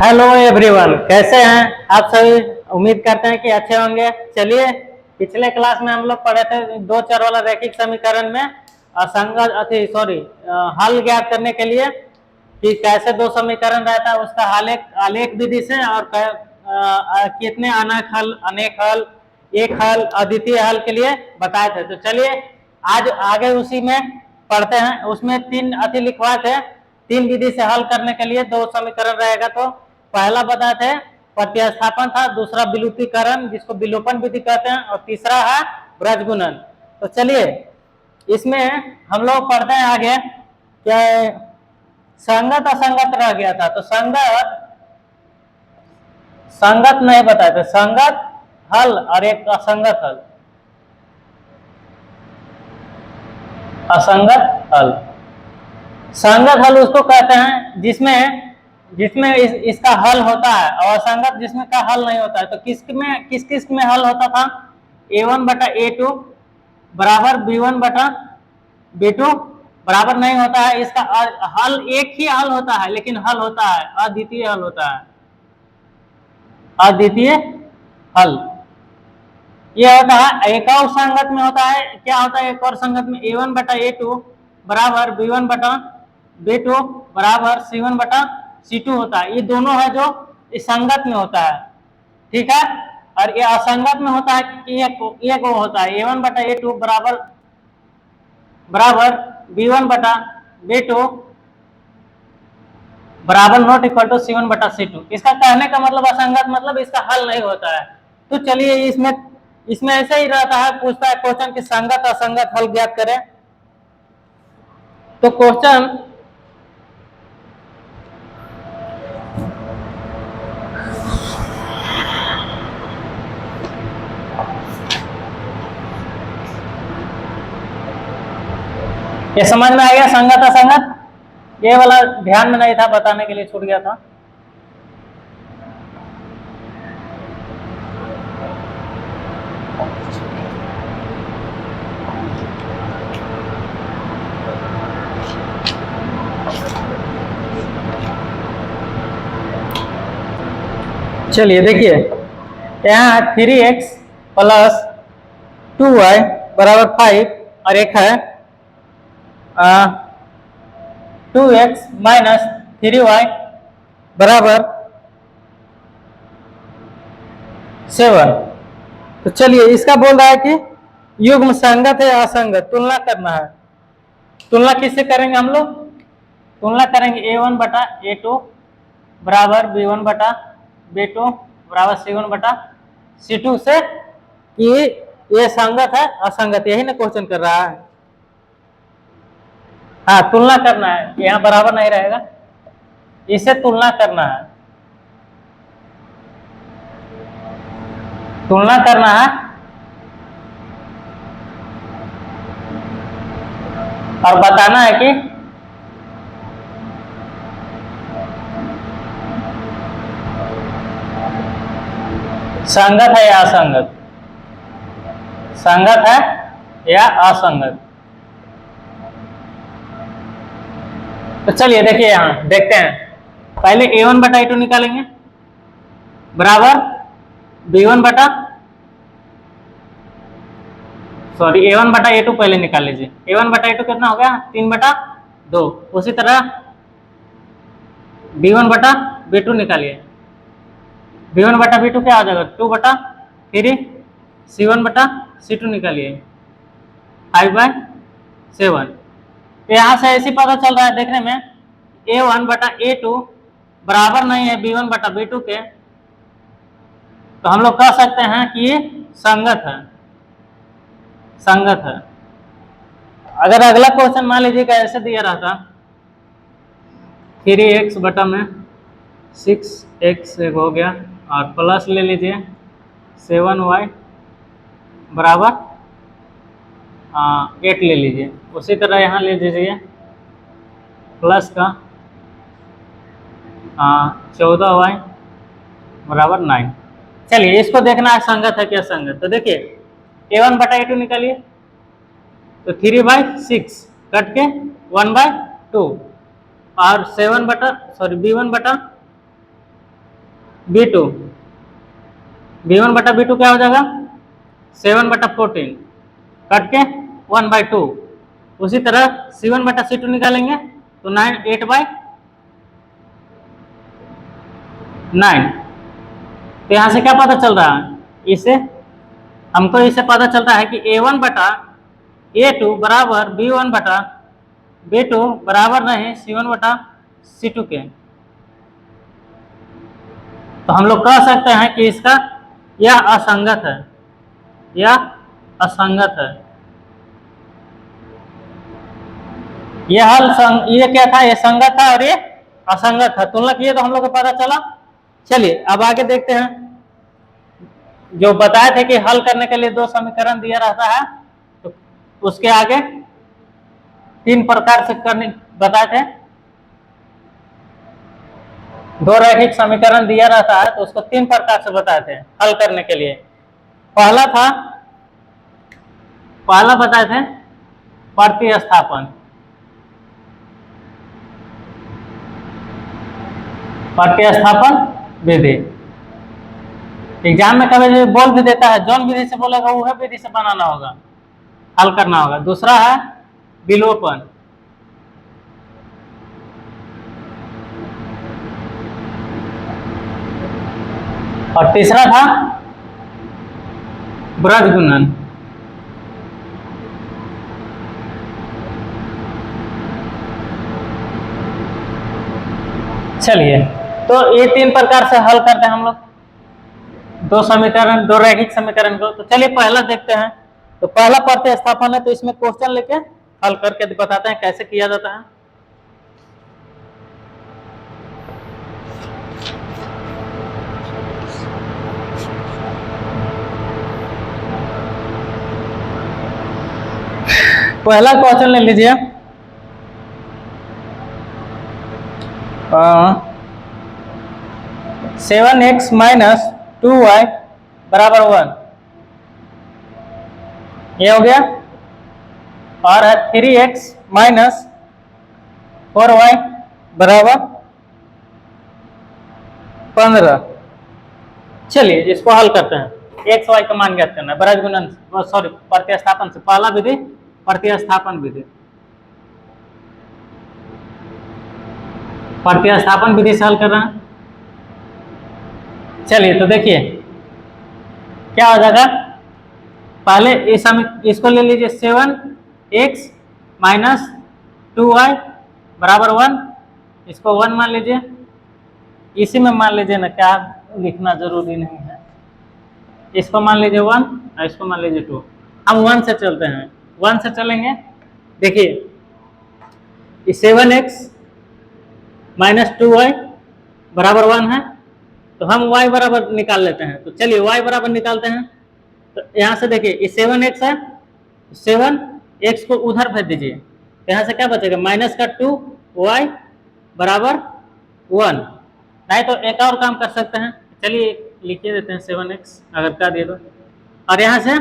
Hello everyone, कैसे हैं आप सभी। उम्मीद करते हैं कि अच्छे होंगे। चलिए, पिछले क्लास में हम लोग पढ़े थे दो चर वाला रैखिक समीकरण में हल ज्ञात करने के लिए कि कैसे दो समीकरण रहता है, उसका आलेख विधि से और कितने अनेक हल, एक हल, अद्वितीय हल के लिए बताए थे। तो चलिए आज आगे उसी में पढ़ते हैं। उसमें तीन लिखवाए थे, तीन विधि से हल करने के लिए दो समीकरण रहेगा। तो पहला बताए थे प्रतिस्थापन था, दूसरा विलुप्तीकरण जिसको विलोपन विधि कहते हैं, और तीसरा है ब्रजगुणन। तो चलिए इसमें हम लोग पढ़ते हैं आगे क्या संगत असंगत रह गया था। तो संगत नहीं बताए थे, संगत हल और एक असंगत हल। असंगत हल, संगत हल उसको कहते हैं जिसमें इसका हल होता है, और असंगत जिसमें का हल नहीं होता है। तो किस में हल होता था? a1 बटा a2 बराबर b1 बटा b2 बराबर नहीं होता है। इसका हल एक ही हल होता है, लेकिन हल होता है अद्वितीय हल होता है, अद्वितीय हल। यह होता है एक और संगत में होता है। क्या होता है एक और संगत में? a1 बटा a2 बराबर b1 बटा b2 बराबर c1 बटा c2 होता है। ये दोनों है जो इस संगत में होता है, ठीक है। और ये असंगत में होता है कि एक वो होता है a1 बटा a2 बराबर b1 बटा b2 बराबर नॉट इक्वल टू c1 बटा c2। इसका कहने का मतलब असंगत मतलब इसका हल नहीं होता है। तो चलिए इसमें ऐसे ही रहता है, पूछता है क्वेश्चन कि संगत असंगत हल ज्ञात करें। तो क्वेश्चन ये समझ में आ गया? संगत असंगत ये वाला ध्यान में नहीं था, बताने के लिए छूट गया था। चलिए देखिए, यहाँ 3x प्लस 2y बराबर 5 और एक है 2x माइनस 3y बराबर 7। तो चलिए इसका बोल रहा है कि युग्म संगत है असंगत, तुलना करना है। तुलना किससे करेंगे हम लोग? तुलना करेंगे a1 बटा a2 बराबर b1 बटा b2 बराबर c1 बटा c2 से कि ये संगत है असंगत, यही ना क्वेश्चन कर रहा है। हाँ, तुलना करना है, यहाँ बराबर नहीं रहेगा, इसे तुलना करना है, तुलना करना है। और बताना है कि संगत है या असंगत, संगत है या असंगत। तो चलिए देखिए, यहां देखते हैं। पहले a1 बटा a2 निकालेंगे बराबर b1 बटा a1 बटा a2 पहले निकाल लीजिए। a1 बटा a2 कितना हो गया? 3 बटा 2। उसी तरह b1 बटा b2 निकालिए। b1 बटा b2 क्या आ जाएगा? 2 बटा 3। c1 बटा c2 निकालिए 5/7। तो यहाँ से ऐसी पता चल रहा है देखने में a1 बटा a2 बराबर नहीं है b1 बटा b2 के। तो हम लोग कह सकते हैं कि ये संगत है, संगत है। अगर अगला क्वेश्चन मान लीजिएगा ऐसे दिया रहता 3x बटा में 6x एक हो गया, और प्लस ले लीजिए 7y बराबर 8 ले लीजिए। उसी तरह यहाँ ले लीजिए प्लस का 14y बराबर 9। चलिए इसको देखना है संगत है क्या संगत। तो देखिए a1 बटा a2 निकालिए, तो 3/6 कट के 1/2 और 7 बटा B1 बटा B2, B1 बटा B2 क्या हो जाएगा 7 बटा 14 कट के 1/2। उसी तरह C1 बटा C2 निकालेंगे तो 8/9। तो यहाँ से क्या पता चल रहा है, इसे हमको इससे पता चलता है कि A1 बटा A2 बराबर B1 बटा B2 बराबर नहीं C1 बटा C2 के। तो हम लोग कह सकते हैं कि इसका यह असंगत है, यह असंगत है। यह ये क्या था, ये संगत था और ये असंगत था। तुलना किए तो हम लोग को पता चला। चलिए अब आगे देखते हैं। जो बताए थे कि हल करने के लिए 2 समीकरण दिया रहता है, तो उसके आगे 3 प्रकार से करने बताए थे। 2 रैखिक समीकरण दिया रहता है तो उसको 3 प्रकार से बताए थे हल करने के लिए। पहला बताए थे प्रतिस्थापन। प्रतिस्थापन विधि एग्जाम में कभी बोल भी देता है, जौन विधि से बोलेगा वह विधि से बनाना होगा, हल करना होगा। दूसरा है विलोपन। और तीसरा था वृत्त गुणन। चलिए तो ये 3 प्रकार से हल करते हैं हम लोग 2 रैखिक समीकरण को। तो चलिए पहला देखते हैं। तो पहला प्रतिस्थापन है, तो इसमें क्वेश्चन लेके हल करके बताते हैं कैसे किया जाता है। पहला क्वेश्चन ले लीजिए। 7x माइनस 2y बराबर 1, ये हो गया। और है 3x माइनस 4y बराबर 15। चलिए इसको हल करते हैं। x y का मान ज्ञात करना है वृत्त गुणन, सॉरी प्रतिस्थापन से। पहला विधि प्रतिस्थापन विधि। प्रतिस्थापन विधि से हल कर रहे हैं। चलिए तो देखिए क्या हो जाएगा। पहले इसको ले लीजिए 7x माइनस 2y बराबर 1, इसको 1 मान लीजिए। इसी में मान लीजिए ना, क्या लिखना जरूरी नहीं है। इसको मान लीजिए 1 और इसको मान लीजिए 2। हम 1 से चलते हैं, 1 से चलेंगे। देखिए 7x माइनस 2y बराबर 1 है, तो हम y बराबर निकाल लेते हैं। तो चलिए y बराबर निकालते हैं। तो यहाँ से देखिए ये 7x है, 7x को उधर भेज दीजिए, तो यहाँ से क्या बचेगा माइनस का 2y बराबर 1। नहीं तो एक और काम कर सकते हैं, चलिए लिखिए देते हैं 7x अगर कर दिए तो। और यहाँ से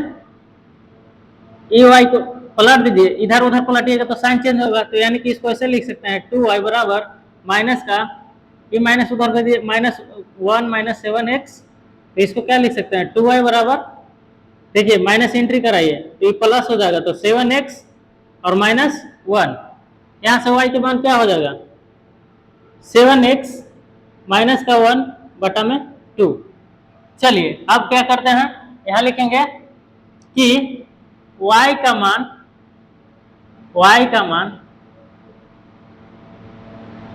y को पलट दीजिए, इधर उधर पलटिएगा तो साइन चेंज होगा। तो यानी कि इसको ऐसे लिख सकते हैं 2y बराबर माइनस का ये माइनस उधर भेज दिए माइनस 1 माइनस 7x। तो इसको क्या लिख सकते हैं 2y बराबर, देखिए माइनस एंट्री कराइए तो ये प्लस हो जाएगा, तो 7x और माइनस 1। यहाँ से y के मान क्या हो जाएगा 7x माइनस का 1 बटा में 2। चलिए अब क्या करते हैं, यहाँ लिखेंगे कि y का मान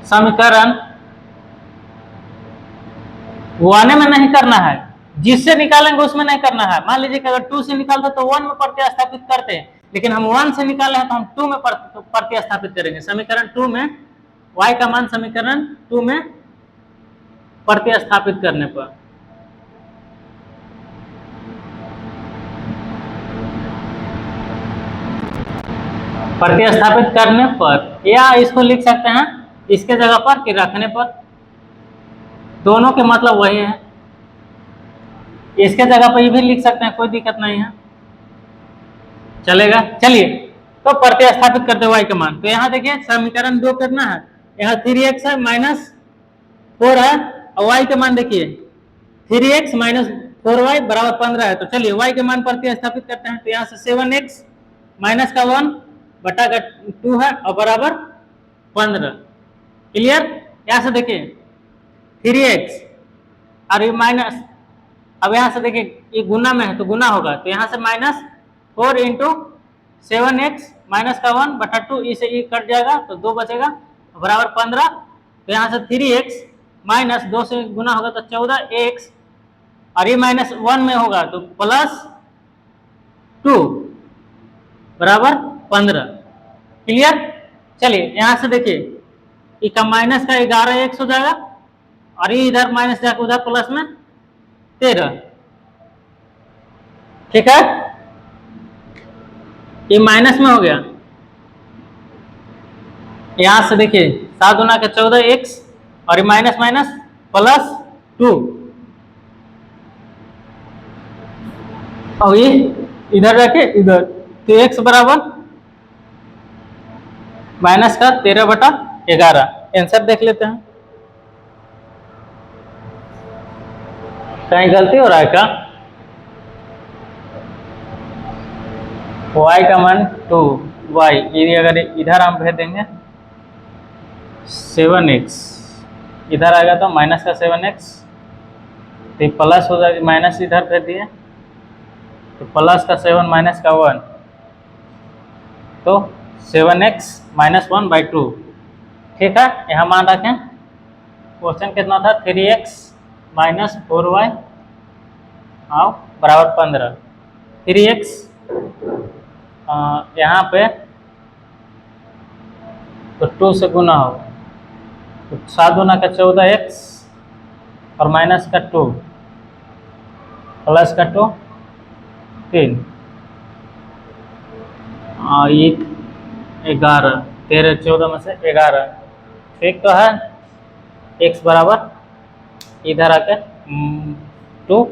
समीकरण 1 में नहीं करना है, जिससे निकालेंगे उसमें नहीं करना है। मान लीजिए कि अगर 2 से निकालते तो 1 में प्रतिस्थापित करते, लेकिन हम 1 से निकाले हैं तो हम 2 में प्रतिस्थापित करेंगे। समीकरण 2 में y का मान समीकरण 2 में प्रतिस्थापित करने पर या इसको लिख सकते हैं इसके जगह पर कि रखने पर, दोनों के मतलब वही है। इसके जगह पर ये भी लिख सकते हैं, कोई दिक्कत नहीं है, चलेगा। चलिए तो प्रतिस्थापित करते y का मान। तो यहाँ देखिए समीकरण 2 करना है, यहाँ 3x है माइनस 4 है, और y के मान देखिए 3x माइनस 4y बराबर 15 है। तो चलिए y के मान प्रतिस्थापित करते हैं। तो यहाँ से 7x माइनस का 1 बटा का 2 है और बराबर 15। क्लियर? यहाँ से देखिए 3x और ये माइनस, अब यहाँ से देखिए ये गुना में है तो गुना होगा, तो यहाँ से माइनस 4 इंटू 7x माइनस का 1 बटा 2, इसे ये कट जाएगा तो 2 बचेगा बराबर 15। तो यहाँ से 3x माइनस 2 से गुना होगा तो 14x, और ये माइनस 1 में होगा तो प्लस 2 बराबर 15। क्लियर? चलिए यहाँ से देखिए ये का माइनस का 11x हो जाएगा, और ये इधर माइनस जाकर उधर प्लस में 13। ठीक है, ये माइनस में हो गया। यहां से देखिए 7 गुना के 14x, और ये माइनस माइनस प्लस 2, और ये इधर रखे इधर, तो x बराबर माइनस का 13 बटा 11। आंसर देख लेते हैं, कहीं गलती हो रहा है क्या? y का मान 2y, ये अगर इधर हम भेज देंगे 7x, इधर आएगा तो माइनस का 7x, तो प्लस हो जाएगा, माइनस इधर भेज दिए तो प्लस का 7 माइनस का 1, तो 7x माइनस 1/2। ठीक है, यहाँ मान रखें। क्वेश्चन कितना था? 3x माइनस 4y और बराबर 15। 3x यहाँ पे तो 2 से गुना हो, तो 7 गुना का 14x और माइनस का 2 प्लस का 2 3, और ये 11, 13 14 में से 11। ठीक तो है, x बराबर इधर आके 2,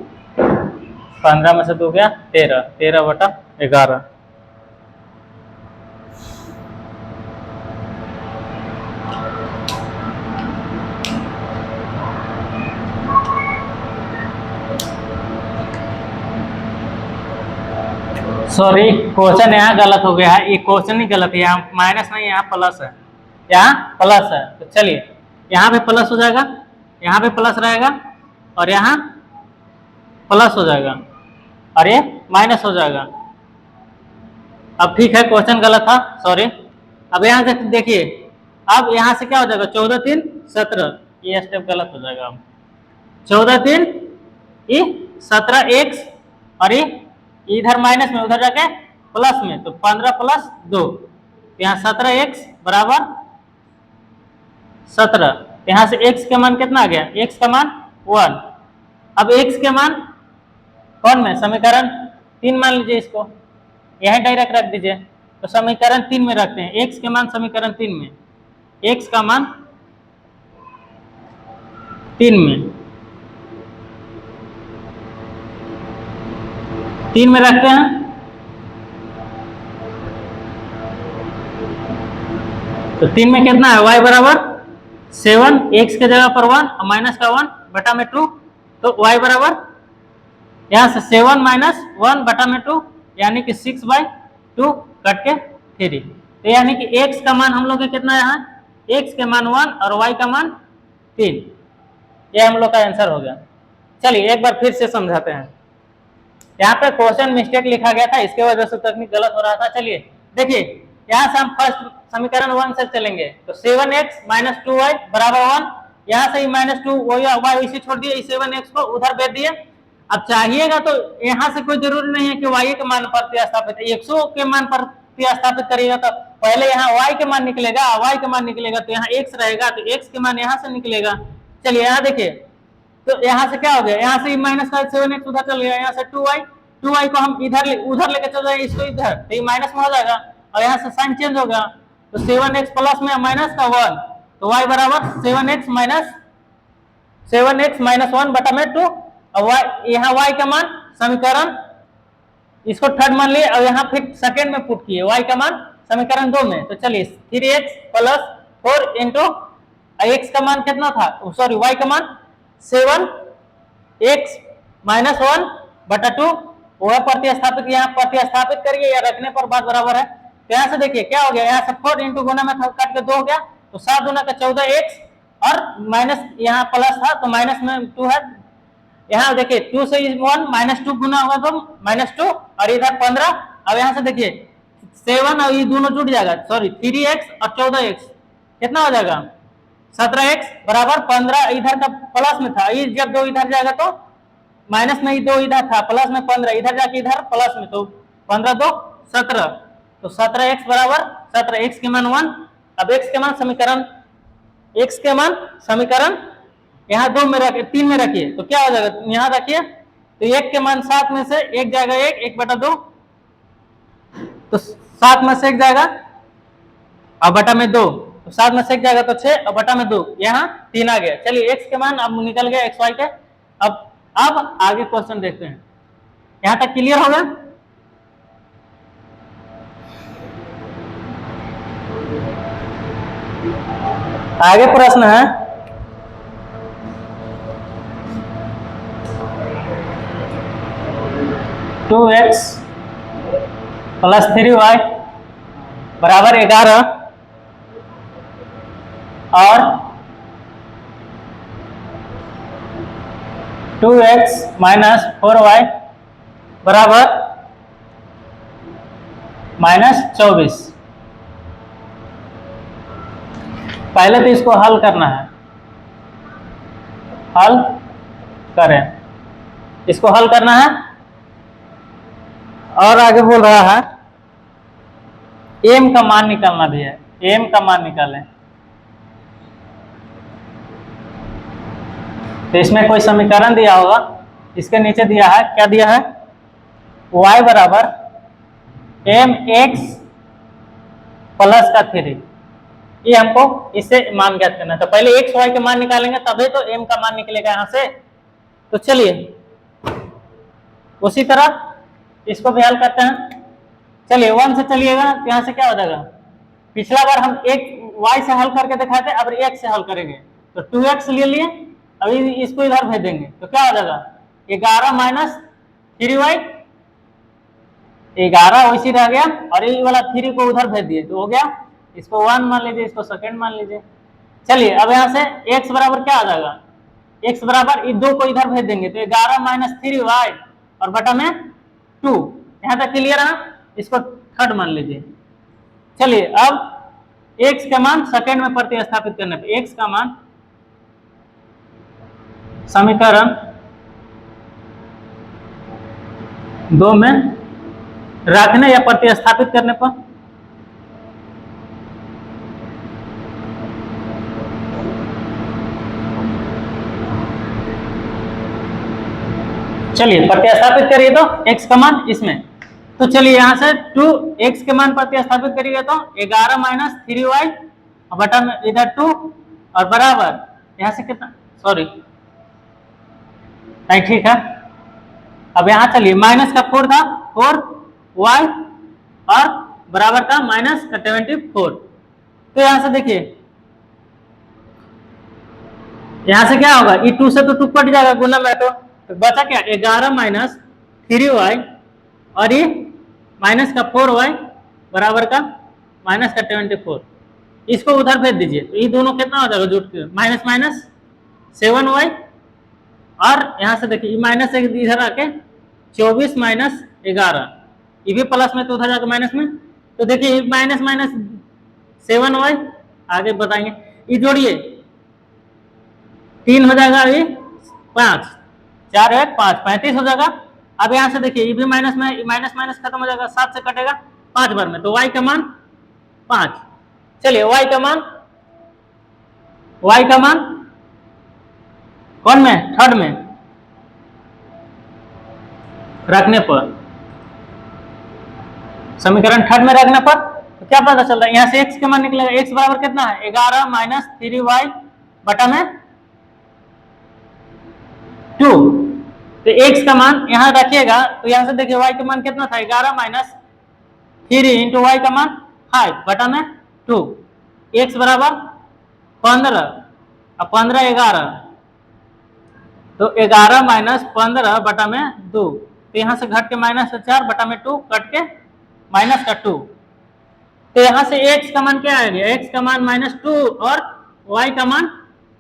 15 में से 2 गया 13, 13 बटा 11। सॉरी, क्वेश्चन यहाँ गलत हो गया है। ये क्वेश्चन ही गलत है, यहाँ माइनस नहीं, यहाँ प्लस है, यहाँ प्लस है। तो चलिए यहाँ पे प्लस हो जाएगा, यहाँ पे प्लस रहेगा, और यहाँ प्लस हो जाएगा, और ये माइनस हो जाएगा। अब ठीक है, क्वेश्चन गलत था, सॉरी। अब यहाँ से देखिए, अब यहाँ से क्या हो जाएगा? 14 3 17, ये स्टेप गलत हो जाएगा। अब 14 3 17x, और ये इधर माइनस में उधर जाके प्लस में, तो 15 प्लस 2, यहाँ 17x बराबर 17। यहाँ से x का मान कितना आ गया? x का मान 1। अब x के मान कौन में? समीकरण 3 मान लीजिए, इसको यहीं डायरेक्ट रख दीजिए। तो समीकरण 3 में रखते हैं x के मान, समीकरण 3 में x का मान 3 में रखते हैं। तो 3 में कितना है? y बराबर 7, x के जगह पर 1 और माइनस का 1 बटा में 2, तो y बराबर यहाँ से 7 माइनस 1 बटा में 2, यानी कि 6/2 कट के 3। तो यानी कि x का मान हम लोग के कितना है? यहाँ x के मान 1 और y का मान 3। ये हम लोग का आंसर हो गया। चलिए एक बार फिर से समझाते हैं। यहाँ पे क्वेश्चन मिस्टेक लिखा गया था, इसके वजह से तकनीक गलत हो रहा था। चलिए देखिए, यहाँ से हम फर्स्ट समीकरण 1 से चलेंगे। तो 7x माइनस 2y बराबर 1, यहाँ से माइनस 2 y इसे छोड़ दिए, 7x को उधर भेज दिए। अब चाहिएगा तो यहाँ से कोई जरूरी नहीं है कि y के मान पर प्रतिस्थापित, 100 के मान पर प्रतिस्थापित करिएगा तो पहले यहाँ y के मान निकलेगा, y के मान निकलेगा तो यहाँ x रहेगा, तो x के मान यहाँ से निकलेगा। चलिए यहाँ देखिए, तो यहाँ से क्या हो गया? यहाँ से माइनस का 7x उधर चल गया, यहाँ से 2y को हम उधर लेके चल जाए, इसको इधर, तो ये माइनस में हो जाएगा, और यहाँ से साइन चेंज हो गया। तो 7x प्लस में माइनस का 1, तो y बराबर 7x माइनस 1 बटा में 2, और यहाँ y का मान समीकरण, इसको थर्ड मान लिए, और यहाँ फिर सेकेंड में पुट किए y का मान समीकरण 2 में। तो चलिए 3x प्लस 4 इंटू x का मान कितना था, सॉरी y का मान 7 x माइनस 1 बटा 2, वह प्रतिस्थापित यहाँ प्रतिस्थापित करिए या रखने पर बात बराबर है। तो यहाँ से देखिए क्या हो गया, यहाँ से 4 इंटू गुना में काट के 2 हो गया, तो 7 गुना का 14x और माइनस यहाँ प्लस था तो माइनस में 2 है। यहाँ देखिए 2 से 1 माइनस 2 गुना होगा तो माइनस 2 और इधर 15। अब यहाँ से देखिए 7 और ये दोनों जुड़ जाएगा, सॉरी 3x और 14x कितना हो जाएगा 17x बराबर 15, इधर का प्लस में था, ये जब 2 इधर जाएगा तो माइनस में ही 2 इधर था, प्लस में 15 इधर जाके इधर प्लस में, तो 15 2 17, तो 17x बराबर 17x के मान 1। अब x के मान समीकरण, x के मान समीकरण यहाँ 2 में रखिए, 3 में रखिए तो क्या हो जाएगा, यहाँ रखिए तो 1 के मान 7 में से 1 जाएगा 1 बटा 2, तो 7 में से 1 जाएगा और बटा में 2, तो 7 में से 1 जाएगा तो 6 और बटा में 2, यहाँ 3 आ गया। चलिए x के मान अब निकल गया x y के। अब आगे क्वेश्चन देखते हैं, यहां तक क्लियर होगा। आगे प्रश्न है 2x प्लस 3y बराबर 11 और 2x माइनस 4y बराबर माइनस 24। पहले तो इसको हल करना है, हल करें, इसको हल करना है। और आगे बोल रहा है m का मान निकालना भी है, m का मान निकालें। तो इसमें कोई समीकरण दिया होगा, इसके नीचे दिया है, क्या दिया है, y बराबर mx प्लस का 3, ये हमको इससे मान ज्ञात करना है। तो पहले x y के मान निकालेंगे तभी तो m का मान निकलेगा यहाँ से। तो चलिए उसी तरह इसको भी हल करते हैं। चलिए 1 से चलिएगा तो यहाँ से क्या हो जाएगा, पिछला बार हम एक y से हल करके दिखाए थे, अब x से हल करेंगे तो 2x ले लिए, अभी इसको इधर भेज देंगे तो क्या हो जाएगा 11 माइनस 3y, 11 वैसे रह गया और ये वाला 3 को उधर भेज दिए तो हो गया, इसको 1 मान लीजिए, इसको सेकंड मान लीजिए। चलिए अब यहाँ से x बराबर क्या आ जाएगा, x बराबर ये 2 को इधर भेज देंगे तो 11 माइनस 3y और बटा में 2, यहाँ तक क्लियर है, इसको थर्ड मान लीजिए। चलिए अब x का मान सेकंड में प्रतिस्थापित करने पे x का मान समीकरण 2 में रखने या प्रतिस्थापित करने पर चलिए प्रतिस्थापित करिए तो x का मान इसमें, तो चलिए यहाँ से 2x के मान प्रतिस्थापित करिए तो 11 माइनस 3y बटा में इधर 2 और बराबर यहाँ से कितना, सॉरी नहीं ठीक है। अब यहाँ चलिए माइनस का 4 था 4y और बराबर का माइनस का 74, तो यहाँ से देखिए यहाँ से क्या होगा, ये 2 से तो 2 कट जाएगा गुना में, तो बचा क्या 11 माइनस 3y और ये माइनस का 4y बराबर का माइनस का 74, इसको उधर भेज दीजिए तो ये दोनों कितना हो जाएगा जुट के माइनस माइनस 7y और यहाँ से देखिए माइनस इधर आके 24 माइनस 11, ये भी प्लस में तो उधर जाकर माइनस में, तो देखिए माइनस माइनस 7y आगे बताएंगे, ये जोड़िए 3 हो जाएगा, अभी 5 4 1 5 35 हो जाएगा। अब यहाँ से देखिए ये भी माइनस में माइनस माइनस खत्म हो जाएगा, 7 से कटेगा 5 बार में, तो y का मान 5। चलिए y का मान कौन में, थर्ड में रखने पर, समीकरण थर्ड में रखने पर तो क्या पता चल रहा है, यहाँ से x के मान निकलेगा, x बराबर कितना है 11 माइनस 3y बटा में 2, तो x का मान यहाँ रखिएगा तो यहाँ से देखिए y का मान कितना था 11 माइनस 3 इंटू वाई का मान 5 बटा में 2, x बराबर 15 अब 15 11, तो 11 माइनस 15 बटा में 2, तो यहाँ से घट के -4 बटा में 2 कट के माइनस का 2, तो यहाँ से x का मान क्या आ गया, x का मान -2 और y का मान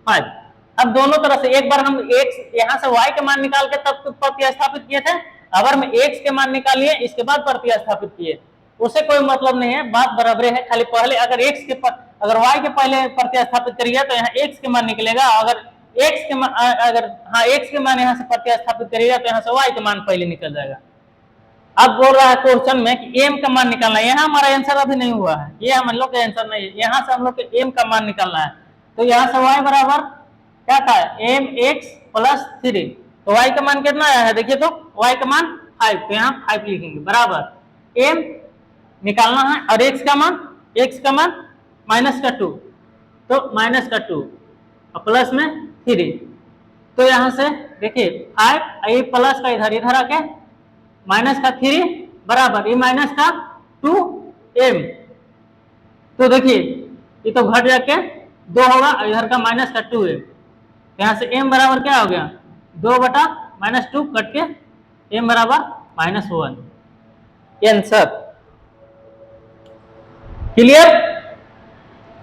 5। अब दोनों तरह से एक बार हम x यहाँ से y का मान निकाल के तब प्रतिस्थापित किए थे, अगर में x के मान निकालिए इसके बाद प्रतिस्थापित किए, उससे कोई मतलब नहीं है, बात बराबर है। खाली पहले अगर अगर y के पहले प्रतिस्थापित करिए तो यहाँ x के मान निकलेगा, अगर x के मान यहाँ से प्रतिस्थापित करिएगा तो यहाँ से y का मान पहले निकल जाएगा। अब बोल रहा है क्वेश्चन में कि m का मान निकालना है, यहाँ हमारा आंसर अभी नहीं हुआ है, ये हम लोग का आंसर नहीं है, यहाँ से हम लोग के m का मान निकालना है। तो यहाँ से y बराबर क्या था, mx + 3, तो y का मान कितना आया है देखिए, तो y का मान 5, तो यहाँ 5 लिखेंगे बराबर m निकालना है और x का मान -2, तो -2 और प्लस में 3, तो यहाँ से देखिए 5 ये प्लस का इधर आके माइनस का 3 बराबर ये माइनस का 2m, तो देखिए ये तो घट जाके 2 होगा और इधर का माइनस का 2m, यहाँ से m बराबर क्या हो गया 2 बटा -2 कट के m बराबर -1, आंसर क्लियर।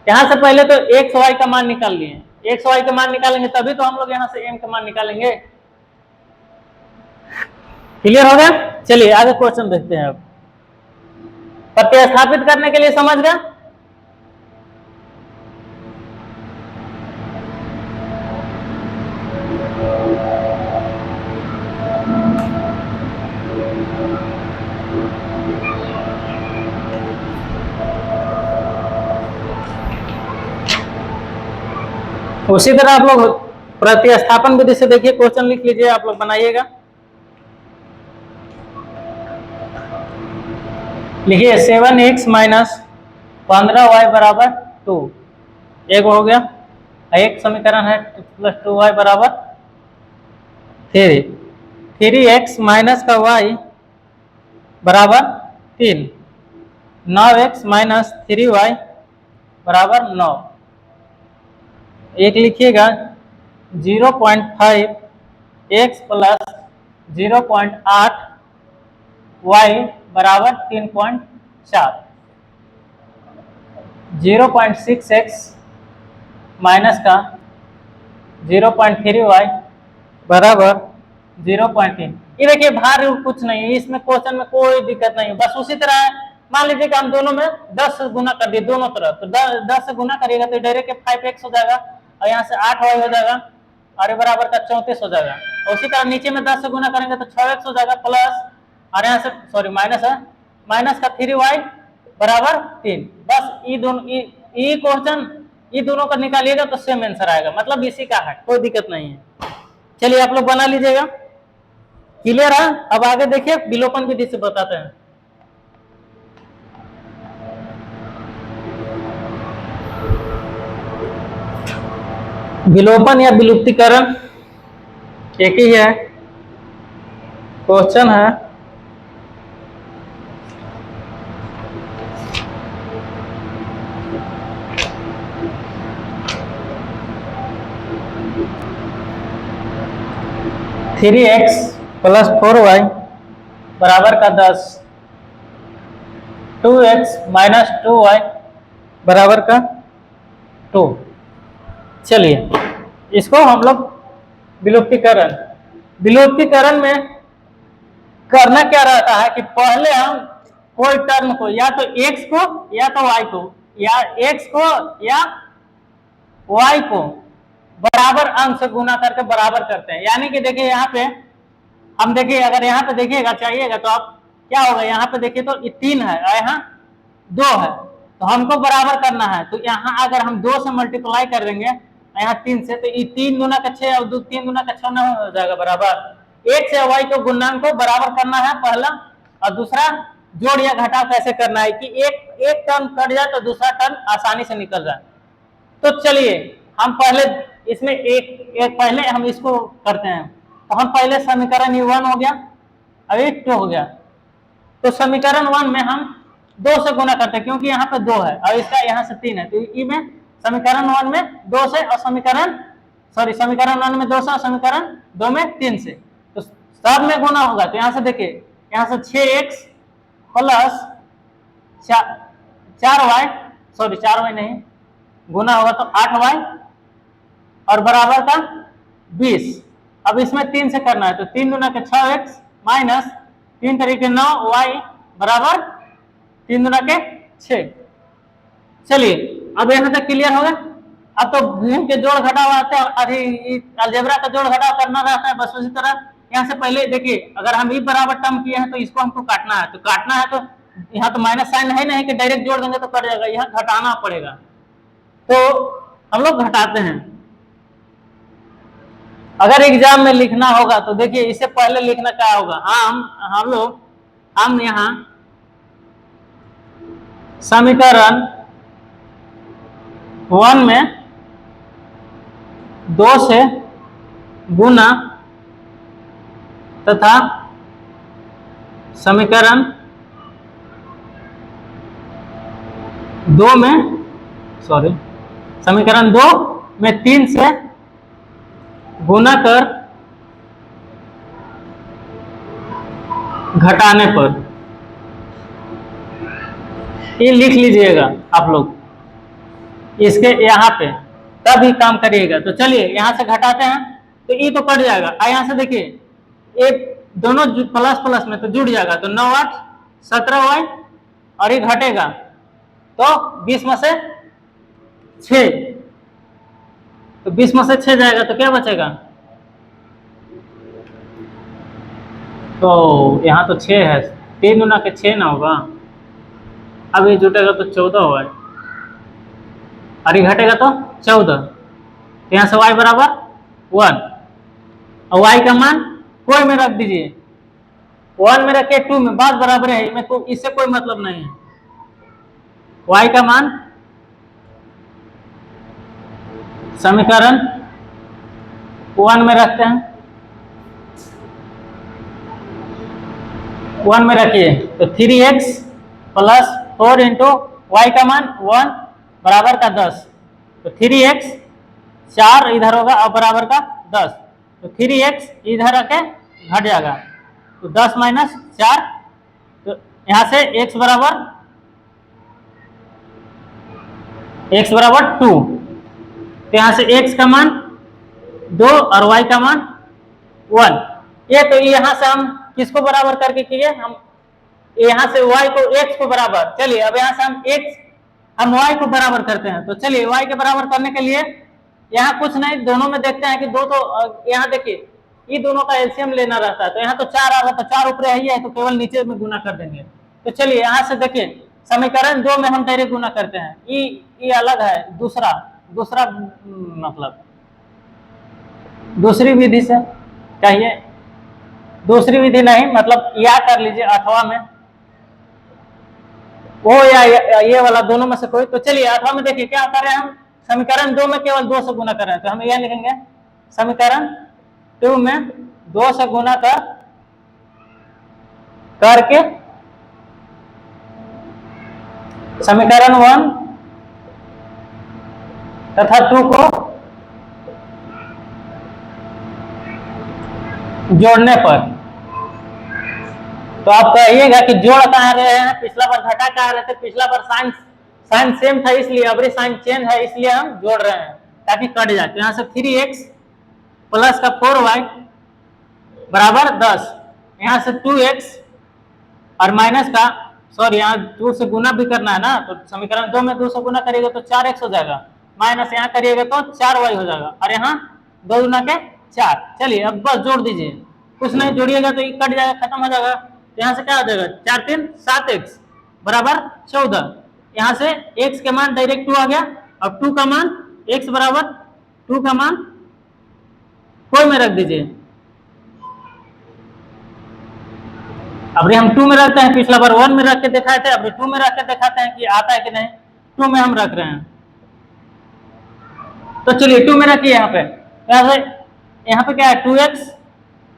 यहाँ से पहले तो x y का मान निकाल लिए, x y का मान निकालेंगे तभी तो हम लोग यहाँ से m का मान निकालेंगे। क्लियर हो गया, चलिए आगे क्वेश्चन देखते हैं। अब प्रतिस्थापित करने के लिए समझ गए, उसी तरह आप लोग प्रतिस्थापन विधि से देखिए, क्वेश्चन लिख लीजिए, आप लोग बनाइएगा। लिखिए 7x - 15y बराबर 2, एक हो गया, एक समीकरण है + 2y बराबर 3, 3x माइनस का y बराबर 3, 9x - 3y बराबर 9, एक लिखिएगा 0.5 x + 0.8 y बराबर 3.4, 0.6 x माइनस का 0.3 y बराबर 0.3। ये देखिए भार कुछ नहीं है, इसमें क्वेश्चन में कोई दिक्कत नहीं है, बस उसी तरह है। मान लीजिए कि हम दोनों में 10 से गुना कर दिए दोनों तरफ, तो 10 से गुना करिएगा तो डायरेक्ट 5x हो जाएगा और यहाँ से 8y हो जाएगा और बराबर का 34 हो जाएगा। उसी तरह नीचे में 10 से गुना करेंगे तो 6x हो जाएगा प्लस, और यहाँ से सॉरी माइनस है, माइनस का 3y बराबर 3। बस ये क्वेश्चन ये दोनों का निकालिएगा तो सेम आंसर आएगा, मतलब इसी का है, कोई दिक्कत नहीं है। चलिए आप लोग बना लीजिएगा, क्लियर है। अब आगे देखिए विलोपन विधि से बताते हैं। विलोपन या विलुप्तीकरण एक ही है, क्वेश्चन है 3x + 4y बराबर का 10, 2x - 2y बराबर का 2। चलिए इसको हम लोग विलुप्तीकरण में करना क्या रहता है कि पहले हम कोई टर्म को या तो x को या तो y को या x को या y को बराबर अंक से गुना करके बराबर करते हैं। यानी कि देखिए यहाँ पे हम देखिए, अगर यहाँ पे देखिएगा चाहिएगा तो आप क्या होगा, यहाँ पे देखिए तो ये 3 है और यहाँ 2 है, तो हमको बराबर करना है। तो यहाँ अगर हम 2 से मल्टीप्लाई कर देंगे यहाँ 3 से, तो ये 3 दूना का 6 और 3 दूना का 6 नहीं हो जाएगा बराबर। x से y को गुणनांक को बराबर करना है पहला, और दूसरा जोड़ या घटाव कैसे करना है कि एक टर्म कट जाए तो दूसरा टर्म आसानी से निकल जाए। तो चलिए हम पहले इसमें एक पहले हम इसको करते हैं। तो हम पहले समीकरण 1 हो गया और 2 हो गया, तो समीकरण 1 में हम 2 से गुना करते हैं क्योंकि यहाँ पे 2 है और इसका यहाँ से 3 है, तो ई में समीकरण 1 में 2 से और समीकरण सॉरी समीकरण 1 में 2 से, समीकरण 2 में 3 से, तो सब में गुना होगा। तो यहाँ से देखिए, यहाँ से 6x plus 4y, sorry 4y नहीं, गुना होगा तो 8y और बराबर का 20। अब इसमें 3 से करना है, तो 3 दूना के 6x माइनस 3 तरीके 9y बराबर 3 दूना के 6। चलिए अब यहाँ तक क्लियर होगा। अब तो भीम के जोड़ घटाव आते हैं, अलजेब्रा का जोड़ घटाव करना रहता है। बस उसी तरह यहाँ से पहले देखिए, अगर हम ई बराबर टर्म किए हैं तो इसको हमको काटना है, तो काटना है तो यहाँ तो माइनस साइन है नहीं कि डायरेक्ट जोड़ देंगे तो कट जाएगा, यहाँ घटाना पड़ेगा। तो हम लोग घटाते हैं। अगर एग्जाम में लिखना होगा तो देखिए, इससे पहले लिखना क्या होगा, हम यहाँ समीकरण 1 में 2 से गुना तथा समीकरण 2 में 3 से गुना कर घटाने पर, ये लिख लीजिएगा आप लोग इसके यहाँ पे, तब ही काम करिएगा। तो चलिए यहाँ से घटाते हैं, तो ये तो कट जाएगा। यहाँ से देखिए, एक दोनों प्लस प्लस में तो जुड़ जाएगा, तो 9 8 17y और ये घटेगा तो 20 में से 6, तो 20 में से 6 जाएगा तो क्या बचेगा, तो यहाँ तो 6 है, 3 गुना के 6 ना होगा। अब ये जुटेगा तो 14 होगा और ये घटेगा तो 14, तो यहाँ से y बराबर 1 और y का मान कोई में रख दीजिए, 1 में रखे 2 में, बात बराबर है, में तो इससे कोई मतलब नहीं है। y का मान समीकरण 1 में रखते हैं, 1 में रखिए तो 3x प्लस 4 इंटू वाई का मान 1 बराबर का 10, तो 3x 4 इधर होगा और बराबर का 10, तो 3x इधर रखे घट जाएगा, तो 10 माइनस 4, तो यहाँ से x बराबर 2, तो यहाँ से x का मान 2 और y का मान 1। ये तो यहाँ से हम किसको बराबर करके किए, हम यहाँ से y को x को बराबर, चलिए अब यहाँ से हम y को बराबर करते हैं। तो चलिए y के बराबर करने के लिए यहाँ कुछ नहीं, दोनों में देखते हैं कि दो, तो यहाँ देखिए ये दोनों का एलसीएम लेना रहता है, तो यहाँ तो 4 आ रहा था, 4 ऊपर ही है तो केवल नीचे में गुना कर देंगे। तो चलिए यहाँ से देखिए, समीकरण 2 में हम डायरेक्ट गुना करते हैं, ये अलग है, दूसरा मतलब दूसरी विधि से कहिए, दूसरी विधि नहीं मतलब या कर लीजिए 8वां में, वो या ये वाला दोनों में से कोई। तो चलिए 8वां में देखिए क्या कर रहे हैं, हम समीकरण 2 में केवल 2 से गुना कर रहे हैं, तो हम यह लिखेंगे समीकरण 2 में 2 से गुना करके समीकरण 1 तथा 2 को जोड़ने पर, तो आप कहिएगा कि जोड़ कहाँ रहे हैं, पिछला बार घटा कहाँ रहे थे, पिछला बार साइन सेम था इसलिए, अब साइन चेंज है इसलिए हम जोड़ रहे हैं ताकि कट जाए। तो यहाँ से 3x प्लस का 4y बराबर 10, यहाँ से 2x और माइनस का, सॉरी यहाँ 2 से गुना भी करना है ना, तो समीकरण 2 में 2 से गुना करिएगा तो 4x हो जाएगा, माइनस यहाँ करिएगा तो 4y हो जाएगा, और यहाँ 2 गुना के 4। चलिए अब बस जोड़ दीजिए, कुछ नहीं जोड़िएगा तो ये कट जाएगा, खत्म हो जाएगा। तो यहाँ से क्या हो जाएगा, 4 3 7x बराबर 14, यहाँ से x के मान डायरेक्ट 2 आ गया, और 2 का मान x बराबर 2 का मान कोई में रख दीजिए। अब हम 2 में रखते हैं, पिछला बार 1 में रख के दिखाए थे, अब 2 में रख के दिखाते हैं कि आता है कि नहीं। 2 में हम रख रहे हैं, तो चलिए 2 में रखिए यहाँ पे, यहाँ पे क्या है 2x,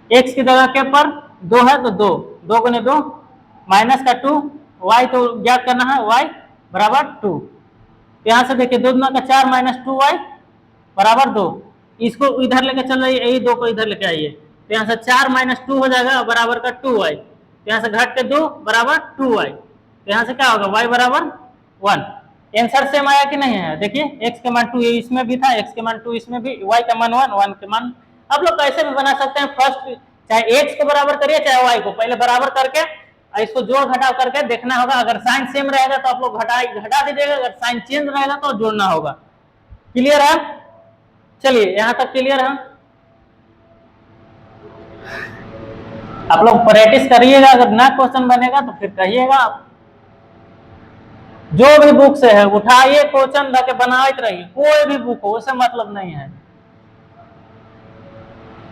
x की जगह के पर 2 है तो 2 गुने 2 माइनस का 2, y तो ज्ञात करना है, y बराबर 2। यहाँ से देखिए 2 गुना का 4 माइनस 2y बराबर 2, इसको इधर लेके चल रही है, यही 2 को इधर लेके आइए, तो यहाँ से 4 - 2 हो जाएगा बराबर का 2y, तो यहाँ से घट के 2 बराबर 2y, तो यहाँ से क्या होगा y बराबर 1। आंसर सेम आया कि नहीं है? देखिए x के मान 2 इसमें भी था, x के मान 2 इसमें भी, y का मान 1, 1 के मान। आप लोग कैसे भी बना सकते हैं, फर्स्ट चाहे x को बराबर करिए चाहे y को, पहले बराबर करके इसको जोड़ घटाव करके देखना होगा। अगर साइन सेम रहेगा तो आप लोग घटा दीजिएगा, अगर साइन चेंज रहेगा तो जोड़ना होगा। क्लियर है? चलिए यहां तक क्लियर है। आप लोग प्रैक्टिस करिएगा, अगर ना क्वेश्चन बनेगा तो फिर कहिएगा। आप जो भी बुक से है उठाइए क्वेश्चन रखे बनाते रहिए, कोई भी बुक हो उससे मतलब नहीं है।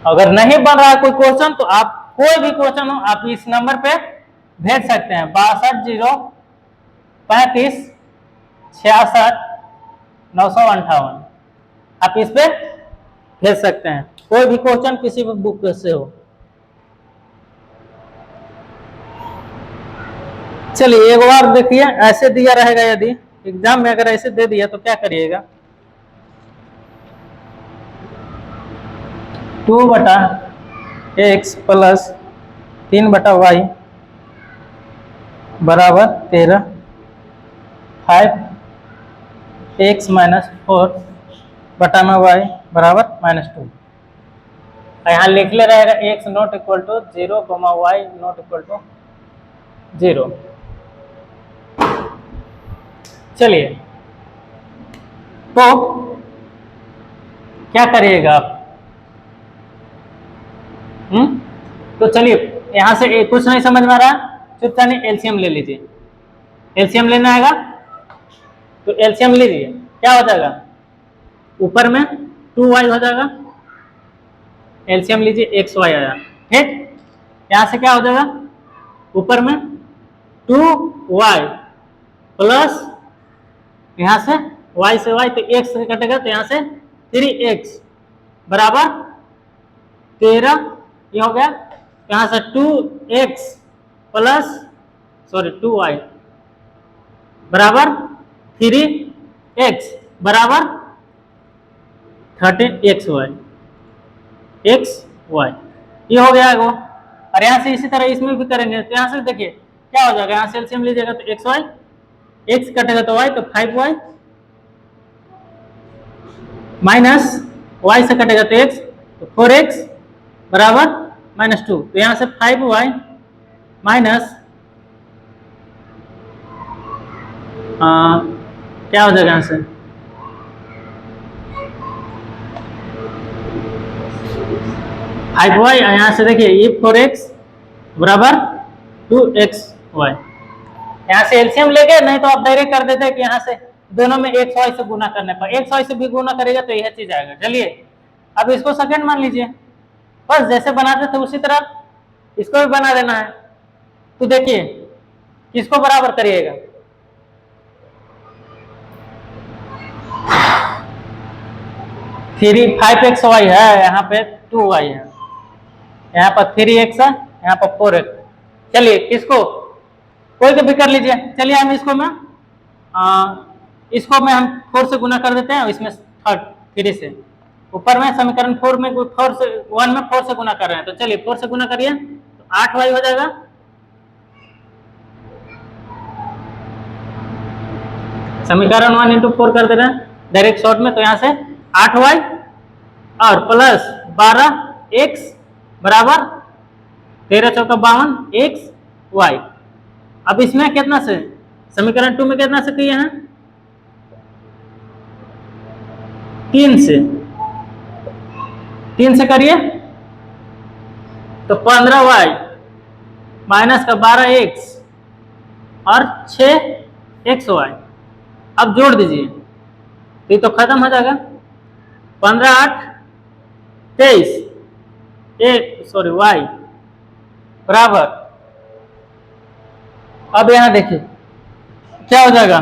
अगर नहीं बन रहा है कोई क्वेश्चन तो आप कोई भी क्वेश्चन हो आप इस नंबर पे भेज सकते हैं, 62 0 35 66 958। आप इस पे भेज सकते हैं कोई भी क्वेश्चन किसी भी बुक से हो। चलिए एक बार देखिए, ऐसे दिया रहेगा, यदि एग्जाम में अगर ऐसे दे दिया तो क्या करिएगा, 2/x प्लस 3/y बराबर 13, 5x - 4 बटा में y बराबर -2। यहाँ लिख ले रहेगा x not equal to 0, y not equal to 0। चलिए तो क्या करिएगा आप? तो चलिए यहां से कुछ नहीं समझ में आ रहा, चुपचाप एलसीएम ले लीजिए। एलसीएम लेना आएगा तो एलसीएम लीजिए, क्या हो जाएगा, ऊपर में 2y हो जाएगा, एलसीएम लीजिए xy आया, ठीक। यहां से क्या हो जाएगा, ऊपर में 2y प्लस यहां से y से y तो x से कटेगा, तो यहां से 3x बराबर 13, ये हो गया। यहां से 2x प्लस 2y बराबर 3x बराबर 13xy, xy ये हो गया वो। और यहां से इसी तरह इसमें भी करेंगे, तो यहां से देखिए क्या हो जाएगा, यहां से एलसीएम लीजिएगा तो xy, x कटेगा तो y, तो 5y माइनस y से कटेगा तो x, तो 4x बराबर -2, तो यहां से 5y माइनस क्या हो जाएगा, यहां से 5y, यहां से देखिए ये 4x बराबर 2xy। यहां से एलसीएम लेके, नहीं तो आप डायरेक्ट कर देते कि यहां से दोनों में xy से गुना करने पर, xy से भी गुना करेगा तो यह चीज आएगा। चलिए अब इसको सेकंड मान लीजिए, बस जैसे बनाते थे उसी तरह इसको भी बना देना है। तो देखिए किसको बराबर करिएगा, 5xy है, यहाँ पे 2y है, यहाँ पर 3x है, यहाँ पर 4x। चलिए किसको, कोई को भी कर लीजिए। चलिए हम इसको में हम 4 से गुना कर देते हैं, इसमें 3 से, ऊपर में समीकरण 4 में 4 से 1 में 4 से गुना कर रहे हैं, तो चलिए 4 से गुना करिए तो 8y हो जाएगा। समीकरण 1 × 4 कर दे रहे हैं डायरेक्ट शॉर्ट में, तो यहां से 8y और प्लस 12x बराबर 13 × 4 = 52 xy। अब इसमें कितना से, समीकरण 2 में कितना से किए हैं, 3 से करिए तो 15y माइनस का 12x और 6xy। अब जोड़ दीजिए तो ये तो खत्म हो जाएगा, 15 8 23 y बराबर। अब यहां देखिए क्या हो जाएगा,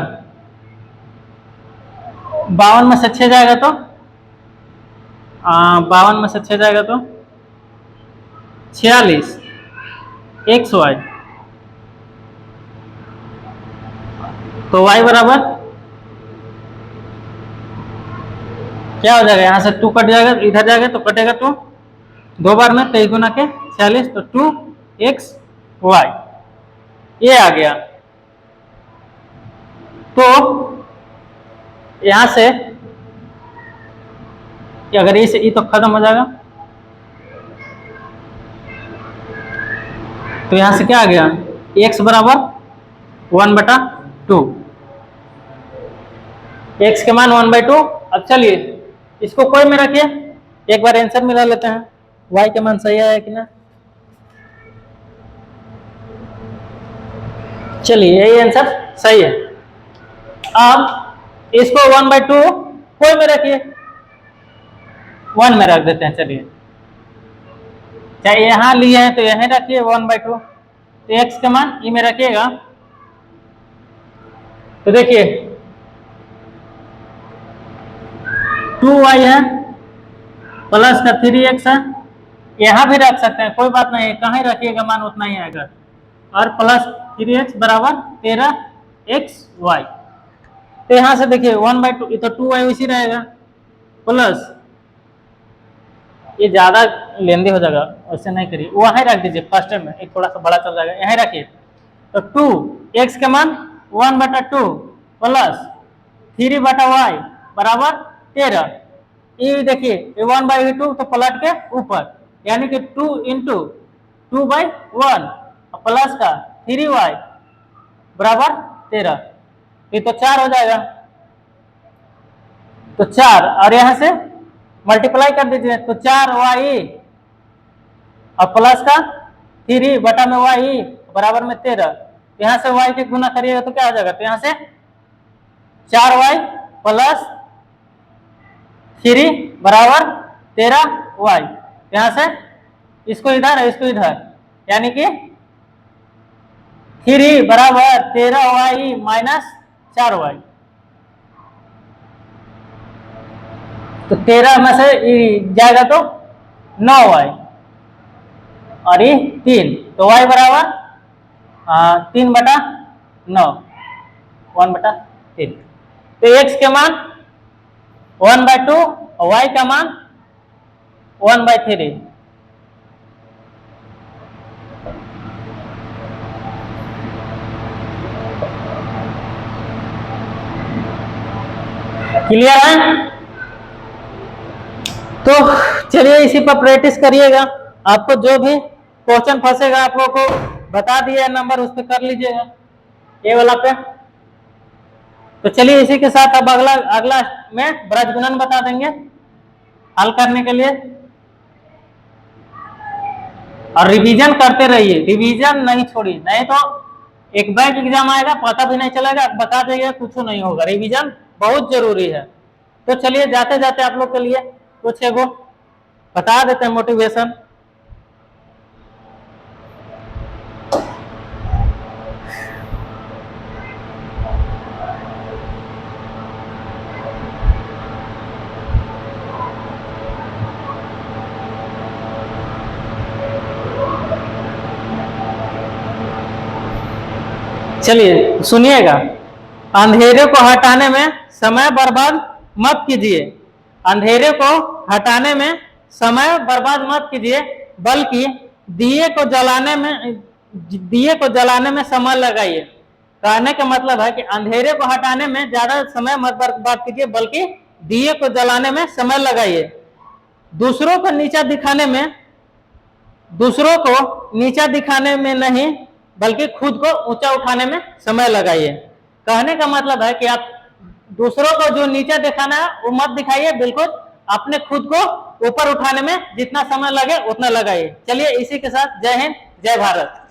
52 में से 6 जाएगा तो 52 में से 6 जाएगा तो 46 xy, तो y बराबर क्या हो जाएगा, यहाँ से 2 कट जाएगा, इधर जाएगा तो कटेगा 2, 2 बार में 23 गुना के 46, तो 2xy ये आ गया। तो यहां से अगर ये तो खत्म हो जाएगा, तो यहां से क्या आ गया, x बराबर 1/2, x के मान 1/2। अब चलिए इसको कोई में रखिए, एक बार आंसर मिला लेते हैं, y के मान सही आया कि ना। चलिए यही आंसर सही है। अब इसको 1/2 कोई में रखिए, 1 में रख देते हैं। चलिए चाहे यहां लिए हैं तो यहीं रखिए 1/2, तो x के मान ई में रखिएगा, तो देखिए 2y है प्लस का 3x है, यहां भी रख सकते हैं, कोई बात नहीं, कहीं रखिएगा मान उतना ही आएगा, और प्लस 3x बराबर 13xy। तो यहां से देखिए 1/2, तो 2y उसी रहेगा, प्लस ये ज्यादा लेंदी हो जाएगा, वैसे नहीं करिए, वहीं रख दीजिए फर्स्ट में, एक थोड़ा सा बड़ा चल जाएगा, यहीं रखिए। तो 2x के मान 1/2 प्लस 3/y बराबर 13, ये देखिए 1/2 तो पलट के ऊपर, यानी कि 2 इंटू 2/1 प्लस का 3y बराबर 13, ये तो 4 हो जाएगा, तो 4 और यहां से मल्टीप्लाई कर दीजिए, तो 4y और प्लस का 3 बटा में y बराबर में 13, यहां से y के गुना करिएगा तो क्या हो जाएगा, तो यहां से 4y प्लस 3 बराबर 13y, यहां से इसको इधर इसको इधर, यानी कि 3 बराबर 13y माइनस 4y, तो 13 में से जाएगा तो 9y और ये 3, तो y बराबर 3/9, 1/3। तो x के मान 1/2 और y का मान 1/3। क्लियर है? तो चलिए इसी पर प्रैक्टिस करिएगा, आपको जो भी क्वेश्चन फंसेगा आप लोगों को बता दिया नंबर, उस पर कर लीजिएगा ये वाला पे। तो चलिए इसी के साथ अब अगला में ब्रज गुणन बता देंगे हल करने के लिए, और रिवीजन करते रहिए, रिवीजन नहीं छोड़िए, नहीं तो एक बैंक एग्जाम आएगा पता भी नहीं चलेगा, बता देगा कुछ नहीं होगा, रिवीजन बहुत जरूरी है। तो चलिए जाते जाते आप लोग के लिए कुछ एगो बता देते हैं मोटिवेशन। चलिए सुनिएगा, अंधेरे को हटाने में समय बर्बाद मत कीजिए, अंधेरे को हटाने में समय बर्बाद मत कीजिए, बल्कि दिए को जलाने में समय लगाइए। कहने का मतलब है कि अंधेरे को हटाने में ज्यादा समय मत बर्बाद कीजिए, बल्कि दिए को जलाने में समय लगाइए। दूसरों को नीचा दिखाने में नहीं, बल्कि खुद को ऊंचा उठाने में समय लगाइए। कहने का मतलब है कि आप दूसरों को जो नीचा दिखाना है वो मत दिखाइए, बिल्कुल अपने खुद को ऊपर उठाने में जितना समय लगे उतना लगाइए। चलिए इसी के साथ जय हिंद जय भारत।